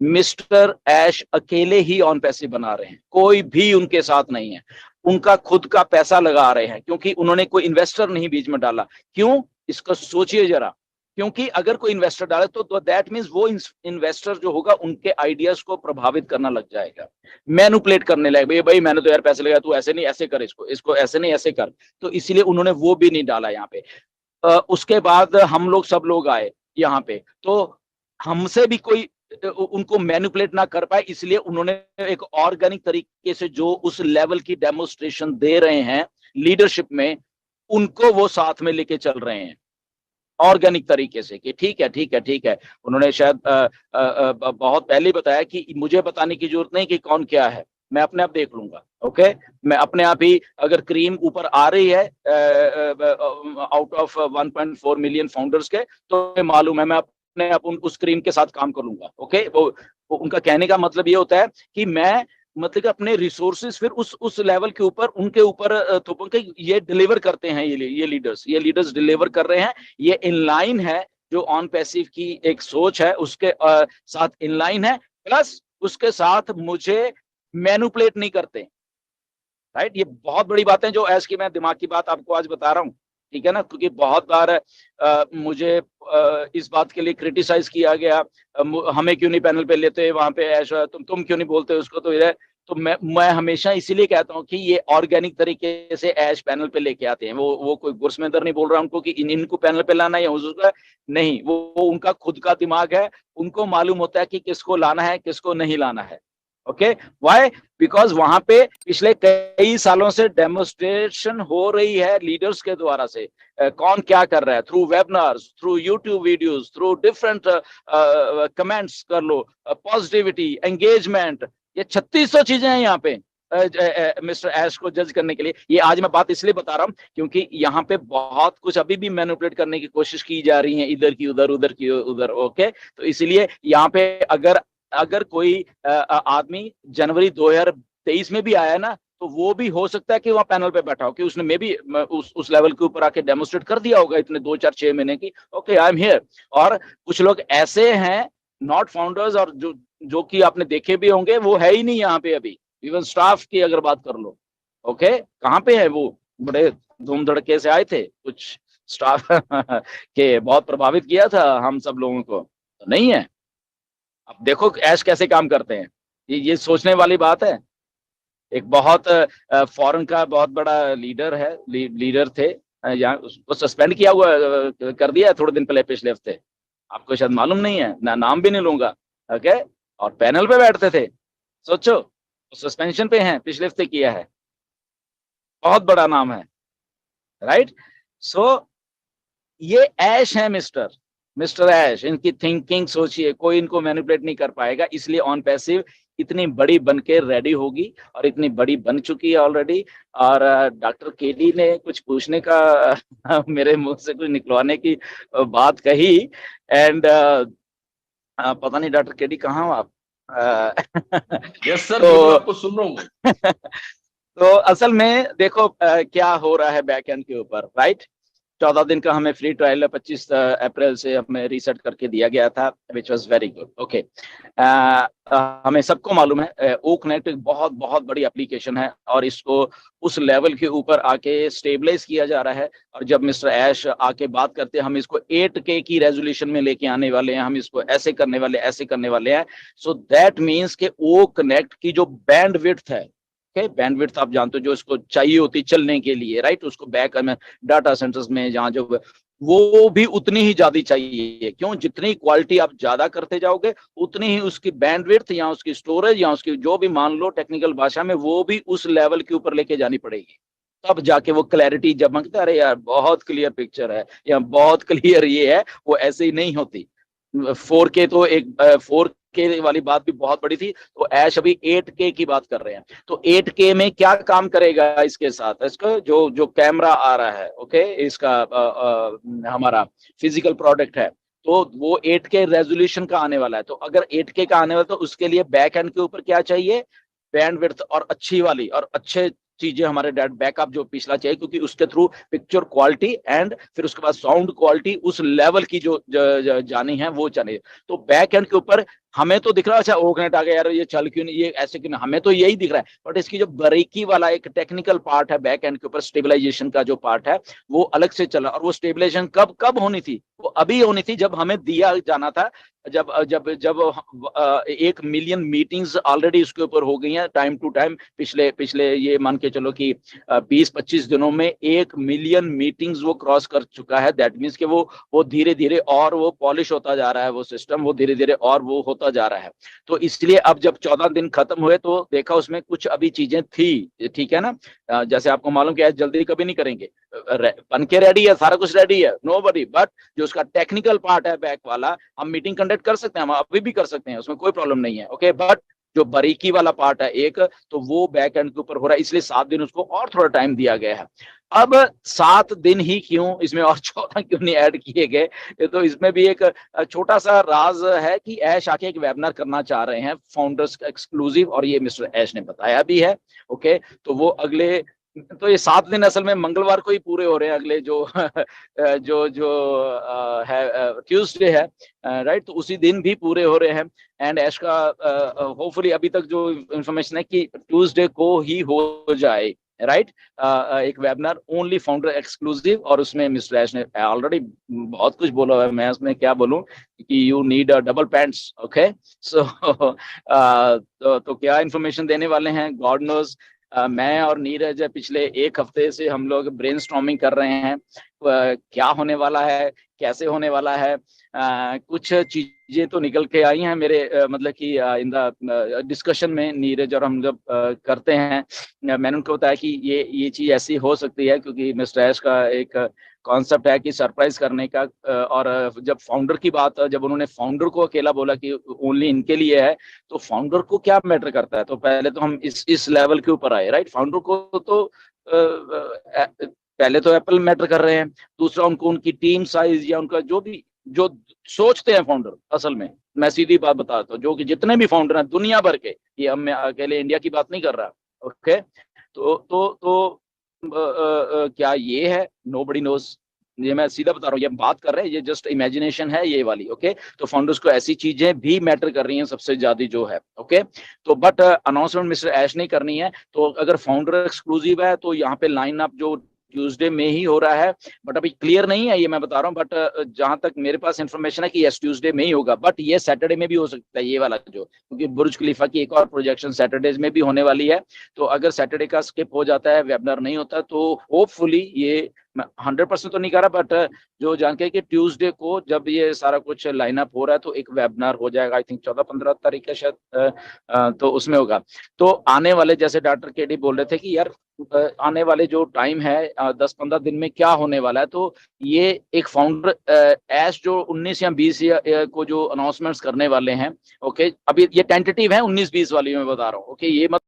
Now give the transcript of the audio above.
Mister ऐश अकेले ही on passive बना रहे हैं, कोई भी उनके साथ नहीं है। उनका खुद का पैसा लगा रहे हैं, क्योंकि उन्होंने कोई इन्वेस्टर नहीं बीच में डाला। क्यों, इसको सोचिए जरा। क्योंकि अगर कोई इन्वेस्टर डाले तो दैट मींस वो इन्वेस्टर जो होगा उनके आइडियाज को प्रभावित करना लग जाएगा, मैनुपुलेट करने लगेगा। भाई मैंने तो यार पैसे लगाया, तू ऐसे नहीं ऐसे कर, इसको ऐसे नहीं ऐसे कर। तो इसलिए उन्होंने वो भी नहीं डाला यहाँ पे। उसके बाद हम लोग सब लोग आए यहाँ पे, तो हमसे भी कोई उनको मैनिपुलेट ना कर पाए, इसलिए उन्होंने एक ऑर्गेनिक तरीके से जो उस लेवल की डेमोन्स्ट्रेशन दे रहे हैं लीडरशिप में, उनको वो साथ में लेके चल रहे हैं ऑर्गेनिक तरीके से कि ठीक है ठीक है ठीक है। उन्होंने शायद बहुत पहले बताया कि मुझे बताने की जरूरत नहीं कि कौन क्या है, मैं अपने आप देख लूंगा। ओके, मैं अपने आप ही, अगर क्रीम ऊपर आ रही है आउट ऑफ 1.4 मिलियन फाउंडर्स के, तो मालूम है मैं अपने आप उस क्रीम के साथ काम कर लूंगा। ओके, वो उनका कहने का मतलब ये होता है कि मैं मतलब कि अपने रिसोर्सेज फिर उस लेवल के ऊपर उनके ऊपर थोपन के ये डिलीवर करते हैं। ये लीडर्स डिलीवर कर रहे हैं। ये इनलाइन है जो ऑन पैसिव की एक सोच है उसके साथ इनलाइन है, प्लस उसके साथ मुझे मैनुपुलेट नहीं करते। राइट, ये बहुत बड़ी बातें जो ऐश की मैं दिमाग की बात आपको आज बता रहा हूँ, ठीक है ना। क्योंकि बहुत बार मुझे इस बात के लिए क्रिटिसाइज किया गया, हमें क्यों नहीं पैनल पे लेते, वहां पे ऐश तुम क्यों नहीं बोलते उसको। तो मैं हमेशा इसीलिए कहता हूँ कि ये ऑर्गेनिक तरीके से ऐश पैनल पे लेके आते हैं। वो कोई गुरसमेंदर नहीं बोल रहा उनको कि इनको पैनल पे लाना है उसका नहीं, वो उनका खुद का दिमाग है। उनको मालूम होता है कि किसको लाना है किसको नहीं लाना है। ओके, व्हाई, बिकॉज वहां पे पिछले कई सालों से डेमोन्स्ट्रेशन हो रही है लीडर्स के द्वारा से कौन क्या कर रहा है, through webinars, through YouTube videos, through different comments कर लो, पॉजिटिविटी, एंगेजमेंट, ये 3600 चीजें हैं यहाँ पे मिस्टर ऐश को जज करने के लिए। ये आज मैं बात इसलिए बता रहा हूँ क्योंकि यहाँ पे बहुत कुछ अभी भी मैनिपुलेट करने की कोशिश की जा रही है, इधर की उधर, उधर की उधर। ओके, तो इसलिए यहाँ पे अगर कोई आदमी जनवरी 2023 में भी आया ना, तो वो भी हो सकता है कि वहां पैनल पे बैठा हो कि उसने मे भी उस लेवल के ऊपर आके डेमोन्स्ट्रेट कर दिया होगा इतने 2 4 6 महीने की। Okay, I am here. और कुछ लोग ऐसे हैं नॉट फाउंडर्स, और जो कि आपने देखे भी होंगे, वो है ही नहीं यहाँ पे अभी। इवन स्टाफ की अगर बात कर लो, ओके, कहाँ पे है वो? बड़े धूम धड़के से आए थे, कुछ स्टाफ के बहुत प्रभावित किया था हम सब लोगों को, तो नहीं है। अब देखो ऐश कैसे काम करते हैं, ये सोचने वाली बात है। एक बहुत फॉरेन का बहुत बड़ा लीडर है, लीडर थे यहाँ, उसको सस्पेंड किया हुआ कर दिया है थोड़े दिन पहले, पिछले हफ्ते। आपको शायद मालूम नहीं है, ना नाम भी नहीं लूंगा। ओके, और पैनल पे बैठते थे, सोचो, सस्पेंशन पे हैं, पिछले हफ्ते किया है। बहुत बड़ा नाम है, राइट। सो ये ऐश है मिस्टर ऐश। इनकी थिंकिंग सोचिए, कोई इनको मैनिपुलेट नहीं कर पाएगा। इसलिए ऑन पैसिव इतनी बड़ी बन के रेडी होगी, और इतनी बड़ी बन चुकी है ऑलरेडी। और डॉक्टर केडी ने कुछ पूछने का मेरे मुंह से कुछ निकलवाने की बात कही। एंड पता नहीं डॉक्टर केडी कहाँ हो आप? यस सर, तो आपको सुन रहा हूँ। तो असल में देखो क्या हो रहा है बैक एंड के ऊपर, राइट। 14 दिन का हमें फ्री ट्रायल 25 अप्रैल से हमें रीसेट करके दिया गया था, which was very good. Okay, हमें सबको मालूम है ओ कनेक्ट एक बहुत बहुत बड़ी एप्लीकेशन है, और इसको उस लेवल के ऊपर आके स्टेबलाइज किया जा रहा है। और जब मिस्टर ऐश आके बात करते हैं, हम इसको 8K की रेजोल्यूशन में लेके आने वाले हैं, हम इसको ऐसे करने वाले हैं। सो दैट मीन्स के ओ कनेक्ट की जो बैंड विड्थ है, बैंडविड्थ आप जानते हो, जो इसको चाहिए होती चलने के लिए, राइट, उसको बैक में डाटा सेंटर्स में जहाँ जो वो भी उतनी ही ज्यादा चाहिए। क्यों? जितनी क्वालिटी आप ज्यादा करते जाओगे, उतनी ही उसकी बैंडविड्थ या उसकी स्टोरेज या उसकी जो भी मान लो टेक्निकल भाषा में, वो भी उस लेवल के ऊपर लेके जानी पड़ेगी। तब जाके वो क्लैरिटी जब मांगता है, अरे यार बहुत क्लियर पिक्चर है या बहुत क्लियर ये है, वो ऐसे ही नहीं होती। 4K तो एक 4K वाली बात भी बहुत बड़ी थी, तो ऐश अभी 8K की बात कर रहे हैं। तो 8K में क्या काम करेगा इसके साथ? इसका जो कैमरा आ रहा है, ओके, इसका हमारा फिजिकल प्रोडक्ट है, तो वो 8K रेजोल्यूशन का आने वाला है। तो अगर 8K का आने वाला, तो उसके लिए बैक एंड के ऊपर क्या चाहिए? बैंडविड्थ और अच्छी वाली और अच्छे चीजें, हमारे बैकअप जो पिछला चाहिए, क्योंकि उसके थ्रू पिक्चर क्वालिटी एंड फिर उसके बाद साउंड क्वालिटी उस लेवल की जो जानी है वो चाहिए। तो बैक एंड के ऊपर हमें तो दिख रहा है अच्छा ओकनेट आ गया यार, ये चल क्यों नहीं, ये ऐसे क्यों नहीं, हमें तो यही दिख रहा है, बट इसकी जो बारीकी वाला एक टेक्निकल पार्ट है बैक एंड के ऊपर, स्टेबलाइजेशन का जो पार्ट है वो अलग से चला। और वो स्टेबलाइजेशन कब कब होनी थी, वो अभी होनी थी जब हमें दिया जाना था, जब जब जब 1 मिलियन मीटिंग्स ऑलरेडी उसके ऊपर हो गई हैं टाइम टू टाइम। पिछले पिछले ये मान के चलो कि 20-25 दिनों में 1 मिलियन मीटिंग्स वो क्रॉस कर चुका है। दैट मीन्स कि वो धीरे धीरे और वो पॉलिश होता जा रहा है, वो सिस्टम वो धीरे धीरे और वो होता जा रहा है। तो इसलिए अब जब 14 दिन खत्म हुए तो देखा उसमें कुछ अभी चीजें थी, ठीक है ना। जैसे आपको मालूम कि जल्दी कभी नहीं करेंगे, बन के रेडी है, सारा कुछ रेडी है, नो बडी, बट जो उसका टेक्निकल पार्ट है बैक वाला, हम मीटिंग कंडक्ट कर सकते हैं, हम अभी भी कर सकते हैं, उसमें कोई प्रॉब्लम नहीं है, ओके। बट जो बारीकी वाला पार्ट है एक, तो वो बैक एंड के ऊपर हो रहा है, इसलिए 7 दिन उसको और थोड़ा टाइम दिया गया है। अब 7 दिन ही क्यों, इसमें और 14 क्यों नहीं ऐड किए गए, तो इसमें भी एक छोटा सा राज है कि ऐश आके एक वेबिनार करना चाह रहे हैं फाउंडर्स एक्सक्लूसिव, और ये मिस्टर ऐश ने बताया भी है, ओके। तो वो अगले, तो ये 7 दिन असल में मंगलवार को ही पूरे हो रहे हैं, अगले जो जो जो है ट्यूसडे है, राइट, तो उसी दिन भी पूरे हो रहे हैं। एंड ऐश का होपफुली अभी तक जो इंफॉर्मेशन है कि ट्यूसडे को ही हो जाए, राइट, एक वेबिनार ओनली फाउंडर एक्सक्लूसिव, और उसमें मिस्टर ऐश ने ऑलरेडी बहुत कुछ बोला है, मैं उसमें क्या बोलूं कि you need double pants, okay. So तो क्या इंफॉर्मेशन देने वाले हैं गॉड नोज। मैं और नीरज पिछले 1 हफ्ते से हम लोग ब्रेनस्टॉर्मिंग कर रहे हैं, क्या होने वाला है, कैसे होने वाला है। कुछ चीजें तो निकल के आई हैं मेरे, मतलब कि इन द डिस्कशन में नीरज और हम जब करते हैं, मैंने उनको बताया कि ये चीज ऐसी हो सकती है, क्योंकि मिस्टर ऐश का एक कॉन्सेप्ट है कि सरप्राइज करने का। और जब फाउंडर की बात, जब उन्होंने फाउंडर को अकेला बोला कि ओनली इनके लिए है, तो फाउंडर को क्या मैटर करता है, तो पहले तो हम इस लेवल के ऊपर आए, राइट। फाउंडर को तो पहले तो एप्पल मैटर कर रहे हैं, दूसरा उनको उनकी टीम साइज या उनका जो भी जो सोचते हैं फाउंडर, असल में मैं सीधी बात बताता हूँ, जो कि जितने भी फाउंडर हैं दुनिया भर के, ये हम मैं अकेले इंडिया की बात नहीं कर रहा, ओके। तो क्या ये है, नोबडी नोज, ये मैं सीधा बता रहा हूँ, ये बात कर रहे हैं, ये जस्ट इमेजिनेशन है ये वाली, ओके। तो फाउंडर्स को ऐसी चीजें भी मैटर कर रही हैं सबसे ज्यादा जो है, ओके। तो बट अनाउंसमेंट मिस्टर ऐश नहीं करनी है, तो अगर फाउंडर एक्सक्लूसिव है तो यहाँ पे लाइन अप जो ट्यूसडे में ही हो रहा है, बट अभी क्लियर नहीं है ये मैं बता रहा हूँ, बट जहां तक मेरे पास इंफॉर्मेशन है कि यस ट्यूसडे में ही होगा, बट ये सैटरडे में भी हो सकता है ये वाला जो, क्योंकि बुर्ज खलीफा की एक और प्रोजेक्शन सैटरडेज में भी होने वाली है। तो अगर सैटरडे का स्किप हो जाता है, वेबिनार नहीं होता, तो होपफुली ये, मैं 100% तो नहीं कह रहा, बट जो जान के कि ट्यूसडे को जब ये सारा कुछ लाइनअप हो रहा है तो एक वेबिनार हो जाएगा, आई थिंक 14-15 तारीख है शायद, तो उसमें होगा। तो आने वाले, जैसे डॉक्टर केडी बोल रहे थे कि यार आने वाले जो टाइम है 10-15 दिन में क्या होने वाला है, तो ये एक फाउंडर ऐश जो 19 या 20 को जो अनाउंसमेंट्स करने वाले हैं, ओके, अभी ये टेंटेटिव है 19-20 वाली मैं बता रहा हूँ, ओके, ये मत